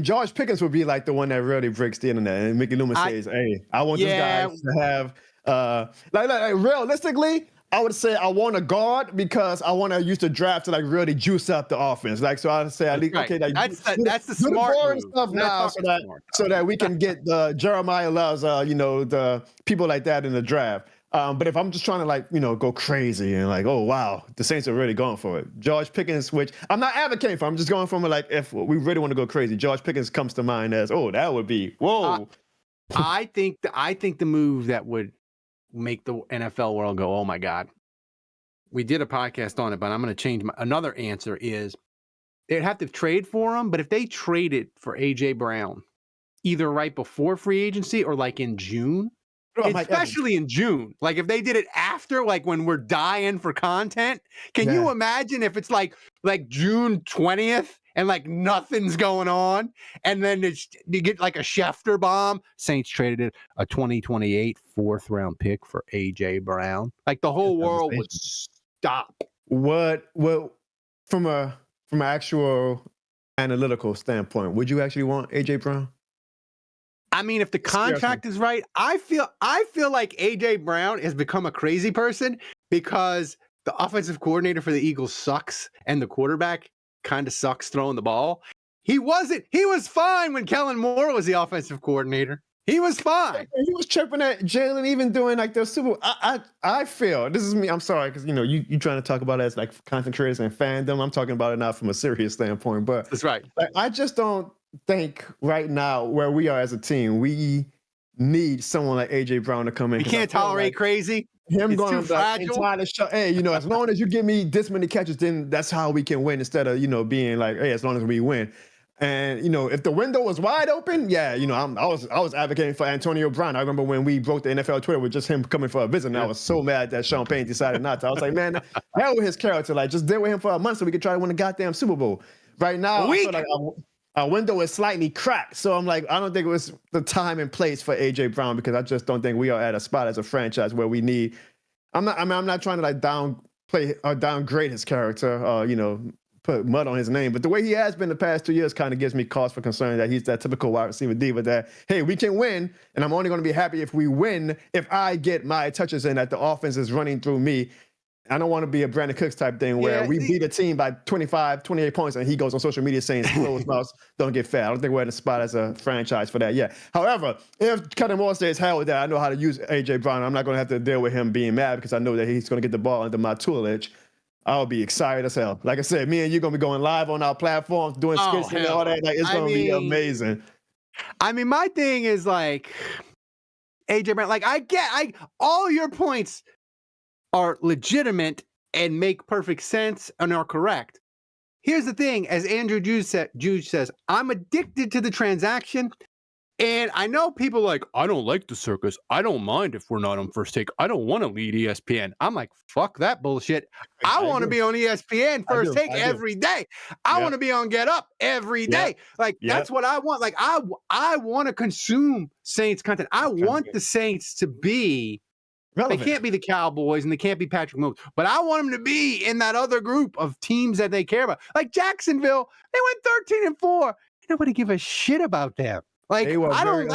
George Pickens would be like the one that really breaks the internet. And Mickey Loomis says, hey, I want this guy to have realistically, I would say I want a guard because I want to use the draft to really juice up the offense. So I'd say that's the smart boring move. stuff now so that we can get the Jeremiah Loves, the people like that in the draft. But if I'm just trying to go crazy and oh wow, the Saints are really going for it. George Pickens, which I'm not advocating for, I'm just going from if we really want to go crazy, George Pickens comes to mind as that would be whoa. I think the move that would make the NFL world go, oh my God. We did a podcast on it, but I'm going to change another answer is they'd have to trade for him, but if they traded for AJ Brown, either right before free agency or in June, especially in June, if they did it after, when we're dying for content, can you imagine if it's like June 20th and nothing's going on, and then you get a Schefter bomb? Saints traded a 2028 4th round pick for AJ Brown. The whole world would stop. What from an actual analytical standpoint, would you actually want AJ Brown? If the contract is right, I feel like AJ Brown has become a crazy person because the offensive coordinator for the Eagles sucks and the quarterback kind of sucks throwing the ball. He was fine when Kellen Moore was the offensive coordinator. He was fine. He was chirping at Jalen, even doing the Super Bowl. I feel, this is me, I'm sorry, because you trying to talk about it as content creators and fandom. I'm talking about it now from a serious standpoint. But that's right. I just don't think right now where we are as a team, we need someone like AJ Brown to come in. You can't tolerate crazy. Him it's going too fragile. Hey, as long as you give me this many catches, then that's how we can win. Instead of being hey, as long as we win. And if the window was wide open, I was advocating for Antonio Brown. I remember when we broke the NFL Twitter with just him coming for a visit, and I was so mad that Sean Payne decided not to. I was like, man, hell with his character. Just deal with him for a month so we could try to win the goddamn Super Bowl. Right now, I feel like our window is slightly cracked. So I'm I don't think it was the time and place for AJ Brown because I just don't think we are at a spot as a franchise where we need. I'm not trying to downplay or downgrade his character. Put mud on his name, but the way he has been the past 2 years kind of gives me cause for concern that he's that typical wide receiver diva that, hey, we can win, and I'm only going to be happy if we win if I get my touches in, that the offense is running through me. I don't want to be a Brandon Cooks type thing where we beat a team by 25, 28 points, and he goes on social media saying closed mouths don't get fat. I don't think we're in a spot as a franchise for that yet. However, if Kellen Moore says hell with that, I know how to use AJ Brown. I'm not going to have to deal with him being mad because I know that he's going to get the ball under my tutelage. I'll be excited as hell. Like I said, me and you going to be going live on our platforms, doing skits and all that. It's going to be amazing. My thing is AJ Brown, all your points are legitimate and make perfect sense and are correct. Here's the thing, as Andrew Juge says, I'm addicted to the transaction. And I know people I don't like the circus. I don't mind if we're not on First Take. I don't want to lead ESPN. I'm fuck that bullshit. I want to be on ESPN First Take every day. I want to be on Get Up every day. That's what I want. I want to consume Saints content. I want the Saints to be relevant. They can't be the Cowboys and they can't be Patrick Mahomes, but I want them to be in that other group of teams that they care about. Jacksonville, they went 13-4. Nobody give a shit about them. I don't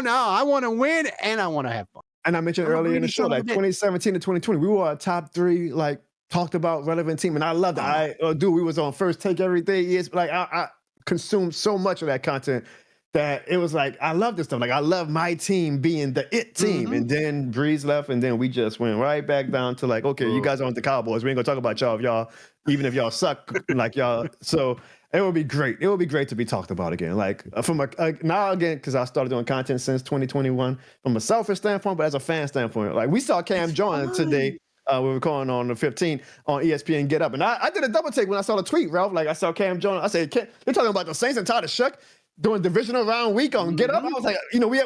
know. I want to win and I want to have fun. And I mentioned I'm a earlier in the greedy show, son of a like bitch. 2017 to 2020, we were a top 3, like, talked about relevant team, and I loved it. Dude, we was on First Take every day. Yes, like I consumed so much of that content that it was like I love this stuff. Like I love my team being the it team, Mhm. and then Breeze left, and then we just went right back down to like, okay, you guys aren't the Cowboys. We ain't gonna talk about y'all if y'all, even if y'all suck, like y'all. So it would be great. It would be great to be talked about again. Like from now again, because I started doing content since 2021 from a selfish standpoint, but as a fan standpoint, like we saw Cam It's Jordan today. fine. We were calling on the 15th on ESPN Get Up. And I did a double take when I saw the tweet, Ralph. Like I saw Cam Jones. I said, they're talking about the Saints and Tyler Shuck doing divisional round week on Get Up. I Mhm. was like,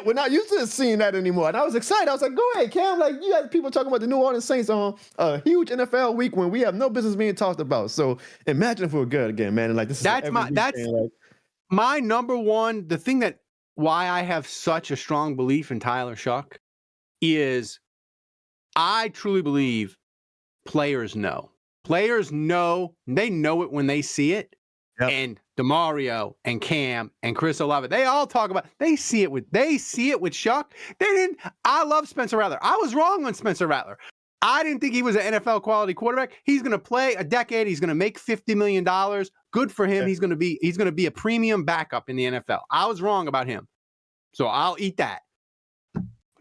we're not used to seeing that anymore. And I was excited. I was like, go ahead, Cam. Like you had people talking about the New Orleans Saints on a huge NFL week when we have no business being talked about. So imagine if we were good again, man. And like this is That's every my week that's thing. Like, my number one. The thing that why I have such a strong belief in Tyler Shuck is I truly believe players know. Players know. They know it when they see it. yep. And DeMario and Cam and Chris Olave, they all talk about. They see it with Shuck. They didn't. I love Spencer Rattler. I was wrong on Spencer Rattler. I didn't think he was an NFL quality quarterback. He's going to play a decade. He's going to make $50 million. Good for him. Yeah. He's going to be a premium backup in the NFL. I was wrong about him. So I'll eat that.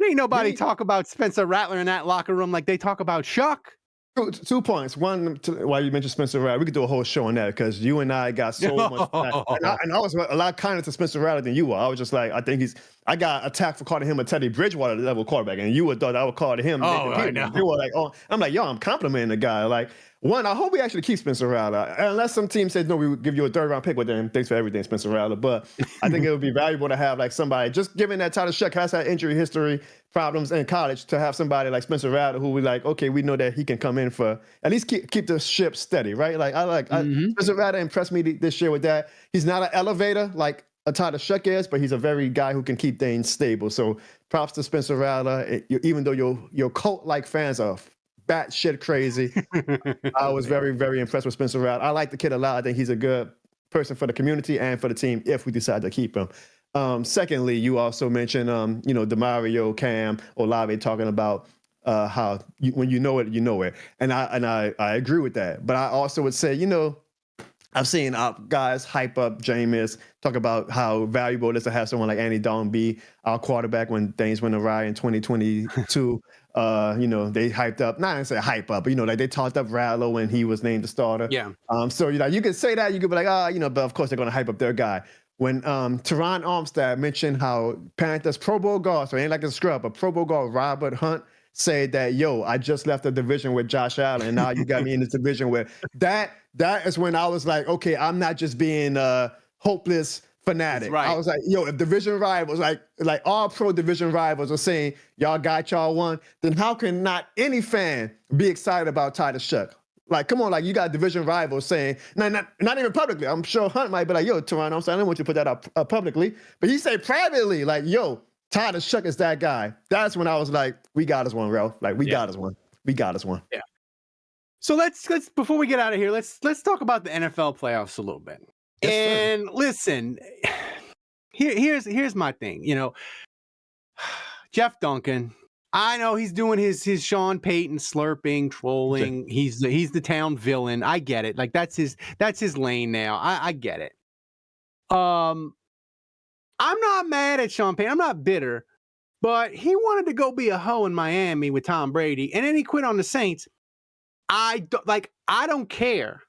Ain't nobody talk about Spencer Rattler in that locker room like they talk about Shuck. 2 points. One, why you mentioned Spencer Rattler, we could do a whole show on that because you and I got so much. And I was a lot kinder to Spencer Rattler than you were. I was just like, I got attacked for calling him a Teddy Bridgewater level quarterback, and you would thought I would call him. Oh, I know. You were like, oh, I'm like, yo, I'm complimenting the guy. Like, one, I hope we actually keep Spencer Rattler, unless some team says no, we would give you a 3rd round pick with them. Thanks for everything, Spencer Rattler. But I think it would be valuable to have like somebody, just given that Tyler Shuck has had injury history problems in college, to have somebody like Spencer Rattler who we like, okay, we know that he can come in for at least keep the ship steady, right? Like Spencer Rattler impressed me this year with that. He's not an elevator like a Tyler Shuck is, but he's a very guy who can keep things stable. So props to Spencer Rattler. Even though your cult-like fans are batshit crazy, I was very, very impressed with Spencer Rattler. I like the kid a lot. I think he's a good person for the community and for the team if we decide to keep him. Secondly, you also mentioned, DeMario, Cam, Olave talking about how when you know it, you know it. And I agree with that. But I also would say, I've seen guys hype up Jameis, talk about how valuable it is to have someone like Andy Dalton be our quarterback when things went awry in 2022. They hyped up, not say hype up, but like they talked up Rattler when he was named the starter. Yeah. So you could say that, you could be like, but of course they're gonna hype up their guy. When Teron Armstead mentioned how Panthers Pro Bowl guard, so he ain't like a scrub, but Pro Bowl guard Robert Hunt said that, I just left the division with Josh Allen, and now you got me in this division with that. That is when I was like, okay, I'm not just being a hopeless fanatic. Right. I was like, if division rivals, like all pro division rivals are saying, y'all got y'all one, then how can not any fan be excited about Tyler Shuck? Like, come on, like you got division rivals saying, not even publicly. I'm sure Hunt might be like, Toronto, I don't want you to put that up publicly. But he said privately, like, Tyler Shuck is that guy. That's when I was like, we got us one, Ralph. Like, we got us one. We got us one. Yeah. So let's before we get out of here, let's talk about the NFL playoffs a little bit. Yes, and sir. Listen, here's my thing. Jeff Duncan, I know he's doing his Sean Payton slurping, trolling. Okay. He's the town villain. I get it. Like that's his lane now. I get it. I'm not mad at Sean Payton. I'm not bitter, but he wanted to go be a hoe in Miami with Tom Brady, and then he quit on the Saints. I don't care.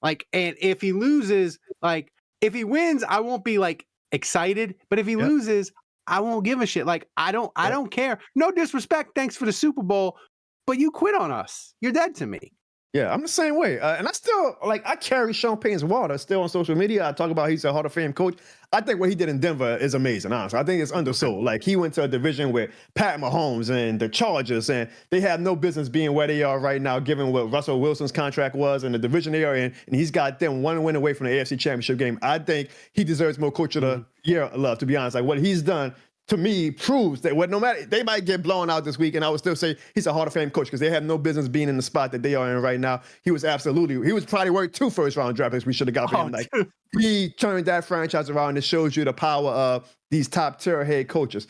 Like, and if he loses, like if he wins, I won't be like excited. But if he loses, I won't give a shit. Like I don't care. No disrespect. Thanks for the Super Bowl, but you quit on us. You're dead to me. Yeah, I'm the same way. And I still, I carry Sean Payton's water still on social media. I talk about he's a Hall of Fame coach. I think what he did in Denver is amazing, honestly. I think it's undersold. Like, he went to a division with Pat Mahomes and the Chargers, and they have no business being where they are right now, given what Russell Wilson's contract was and the division they are in. And he's got them one win away from the AFC Championship game. I think he deserves more Coach of the Year love, to be honest. Like, what he's done, to me, proves that no matter, they might get blown out this week, and I would still say he's a Hall of Fame coach because they have no business being in the spot that they are in right now. He was probably worth 2 first-round draft picks we should have got for him. Like, he turned that franchise around, and it shows you the power of these top-tier head coaches.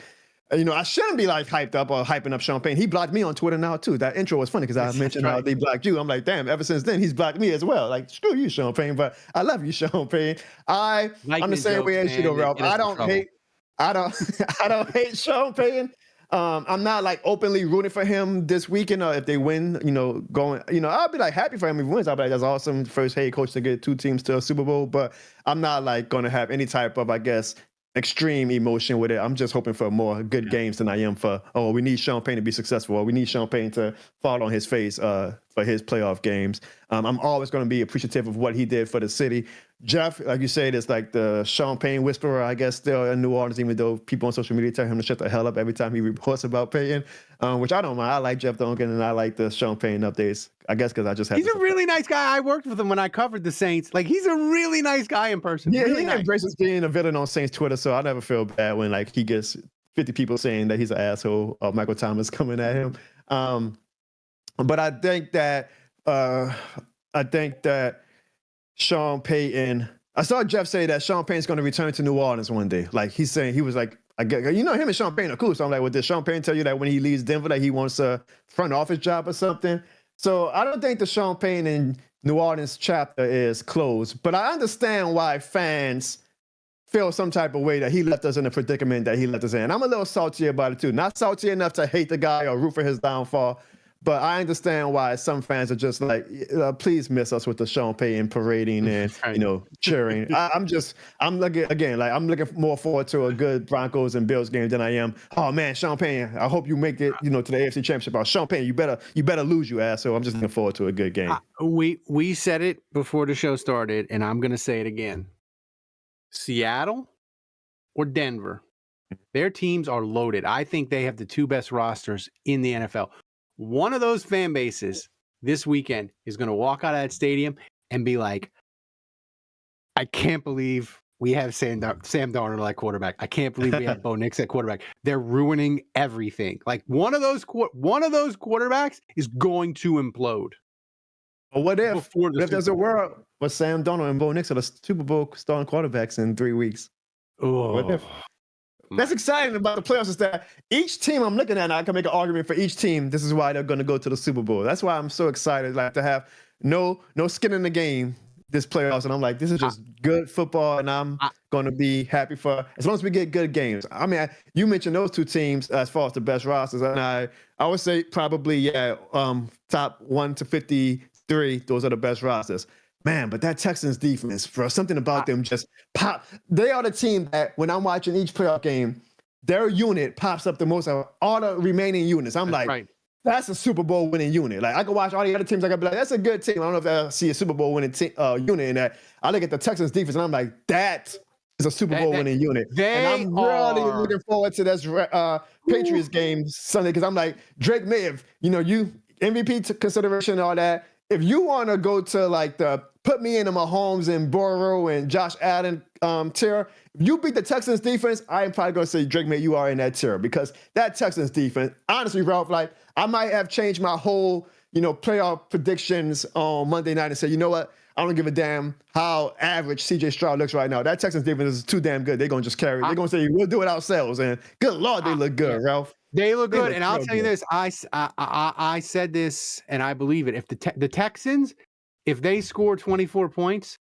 I shouldn't be like hyped up or hyping up Sean Payton. He blocked me on Twitter now too. That intro was funny because I mentioned how they blocked you. I'm like, damn, ever since then he's blocked me as well. Like, screw you, Sean Payton, but I love you, Sean Payton. I'm the same way as you though, Ralph. I don't hate I don't hate Sean Payton. I'm not like openly rooting for him this weekend or if they win, I'll be like happy for him if he wins. I'll be like, that's awesome. First head coach to get two teams to a Super Bowl, but I'm not like going to have any type of, I guess, extreme emotion with it. I'm just hoping for more good games than I am for, we need Sean Payton to be successful, or we need Sean Payton to fall on his face for his playoff games. I'm always going to be appreciative of what he did for the city. Jeff, like you said, is like the Sean Payton whisperer, I guess, still in New Orleans, even though people on social media tell him to shut the hell up every time he reports about Payton, which I don't mind. I like Jeff Duncan, and I like the Sean Payton updates, I guess, because I just have He's a really nice guy. I worked with him when I covered the Saints. Like, he's a really nice guy in person. Yeah, really he embraces being a villain on Saints Twitter, so I never feel bad when, like, he gets 50 people saying that he's an asshole or Michael Thomas coming at him. But I think that Sean Payton, I saw Jeff say that Sean Payton's going to return to New Orleans one day. Like, he's saying, he was like, him and Sean Payton are cool. So I'm like, well, did Sean Payton tell you that when he leaves Denver that he wants a front office job or something? So I don't think the Sean Payton in New Orleans chapter is closed, but I understand why fans feel some type of way that he left us in the predicament that he left us in. I'm a little salty about it too. Not salty enough to hate the guy or root for his downfall, but I understand why some fans are just like, please miss us with the Sean Payton parading and, cheering. I'm looking more forward to a good Broncos and Bills game than I am, oh man, Sean Payton, I hope you make it, to the AFC Championship. Oh, Sean Payton, you better lose, you asshole. I'm just looking forward to a good game. We said it before the show started, and I'm going to say it again. Seattle or Denver, their teams are loaded. I think they have the two best rosters in the NFL. One of those fan bases this weekend is going to walk out of that stadium and be like, I can't believe we have Sam Darnold at quarterback. I can't believe we have Bo Nix at quarterback. They're ruining everything. Like one of those quarterbacks is going to implode. Well, what if there's a world where Sam Darnold and Bo Nix are the Super Bowl starting quarterbacks in 3 weeks? Oh, what if? That's exciting about the playoffs is that each team I'm looking at, and I can make an argument for each team. This is why they're going to go to the Super Bowl. That's why I'm so excited, like to have no skin in the game this playoffs. And I'm like, this is just good football, and I'm going to be happy for as long as we get good games. I mean, you mentioned those two teams as far as the best rosters, and I would say probably top 1 to 53. Those are the best rosters. Man, but that Texans defense, bro, something about them just pop. They are the team that when I'm watching each playoff game, their unit pops up the most of all the remaining units. I'm that's a Super Bowl winning unit. Like I can watch all the other teams, I can be like, that's a good team. I don't know if I see a Super Bowl winning unit in that. I look at the Texans defense and I'm like, that is a Super Bowl winning unit. And I'm really looking forward to this Patriots game Sunday because I'm like, Drake May, if you MVP consideration and all that. If you want to go to like put me in the Mahomes and Burrow and Josh Allen tier, if you beat the Texans defense, I am probably going to say, Drake, man, you are in that tier because that Texans defense, honestly, Ralph, like I might have changed my whole, playoff predictions on Monday night and say, you know what? I don't give a damn how average CJ Stroud looks right now. That Texans defense is too damn good. They're going to just carry. They're going to say, we'll do it ourselves. And good Lord, they look good, Ralph. They look good, and I'll tell you this: I said this, and I believe it. If the Texans, if they score 24 points,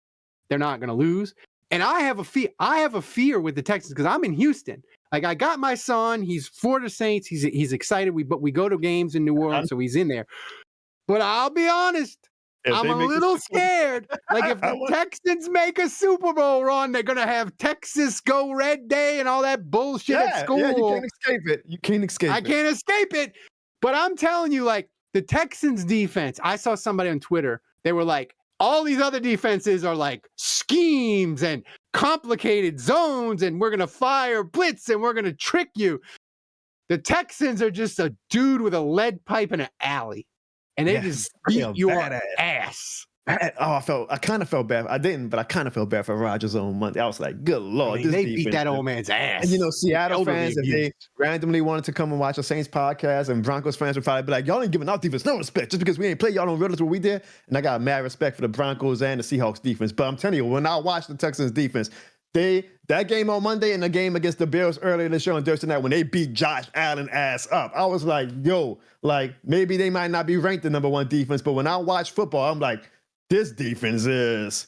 they're not going to lose. And I have a fear with the Texans because I'm in Houston. Like I got my son; he's for the Saints. He's excited. We go to games in New Orleans, so he's in there. But I'll be honest. I'm a little scared. Like if the Texans make a Super Bowl run, they're gonna have Texas Go Red Day and all that bullshit at school. Yeah, you can't escape it. I can't escape it. But I'm telling you, like the Texans defense. I saw somebody on Twitter. They were like, all these other defenses are like schemes and complicated zones, and we're gonna fire blitz and we're gonna trick you. The Texans are just a dude with a lead pipe in an alley. And they just beat your ass. I kind of felt bad. I didn't, but I kind of felt bad for Rodgers on Monday. I was like, good Lord. They beat that old man's ass. And Seattle fans, if they randomly wanted to come and watch a Saints podcast, and Broncos fans would probably be like, y'all ain't giving our defense no respect just because we ain't play. Y'all don't realize what we did. And I got mad respect for the Broncos and the Seahawks defense. But I'm telling you, when I watch the Texans defense, that game on Monday and the game against the Bills earlier this year on Thursday night when they beat Josh Allen ass up, I was like, yo, like maybe they might not be ranked the number 1 defense, but when I watch football, I'm like, this defense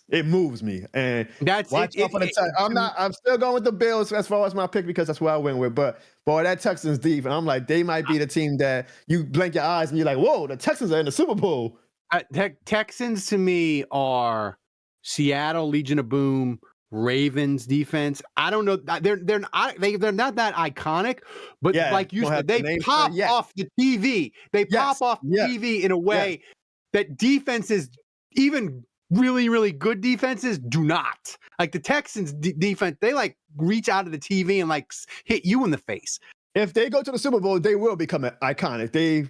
it moves me. And that's watch out for the Texans. I'm still going with the Bills as far as my pick because that's who I went with. But boy, that Texans defense, I'm like, they might be the team that you blink your eyes and you're like, whoa, the Texans are in the Super Bowl. Texans to me are Seattle, Legion of Boom, Ravens defense. I don't know. They're not that iconic, but like you said, they pop off the TV. They pop off TV in a way that defenses, even really, really good defenses, do not. Like the Texans defense, they like reach out of the TV and like hit you in the face. If they go to the Super Bowl, they will become iconic. The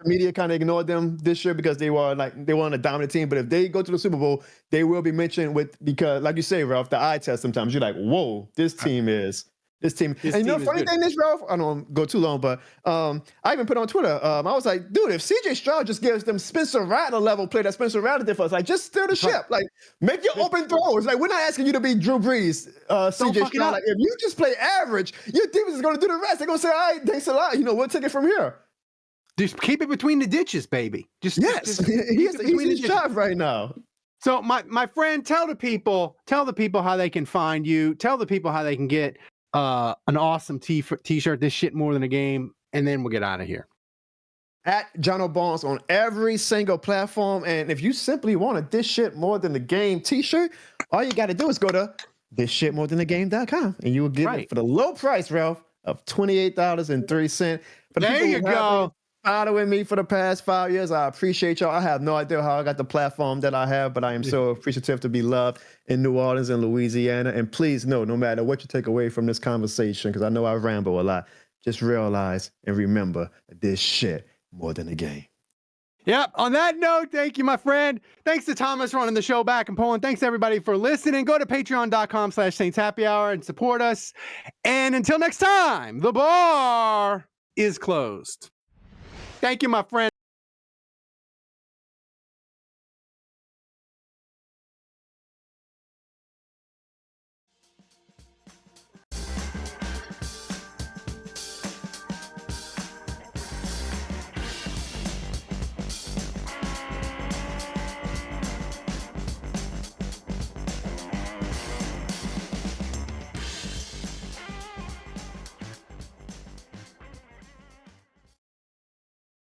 media kind of ignored them this year because they weren't a dominant team. But if they go to the Super Bowl, they will be mentioned because, like you say, Ralph, the eye test. Sometimes you're like, whoa, this team. And you know, funny thing is, Ralph, I don't go too long, but I even put on Twitter. I was like, dude, if CJ Stroud just gives them Spencer Rattler level play that Spencer Rattler did for us, like just steer the ship, like make your open throws. Like we're not asking you to be Drew Brees, CJ Stroud. Like if you just play average, your defense is going to do the rest. They're going to say, all right, thanks a lot. You know, we'll take it from here. Just keep it between the ditches, baby. Just he's in job right now. So my friend, tell the people how they can find you. Tell the people how they can get an awesome t-shirt, this shit more than a game, and then we'll get out of here. At Jono Barnes on every single platform. And if you simply want a This Shit More Than the Game t-shirt, all you got to do is go to thisshitmorethanthe.game.com and you will get it for the low price, Ralph, of $28.03. There you go. Following me for the past 5 years. I appreciate y'all. I have no idea how I got the platform that I have, but I am so appreciative to be loved in New Orleans and Louisiana. And please know, no matter what you take away from this conversation, because I know I ramble a lot, just realize and remember this shit more than a game. Yep. On that note, thank you, my friend. Thanks to Thomas running the show back in Poland. Thanks to everybody for listening. Go to patreon.com/Saints Happy Hour and support us. And until next time, the bar is closed. Thank you, my friend.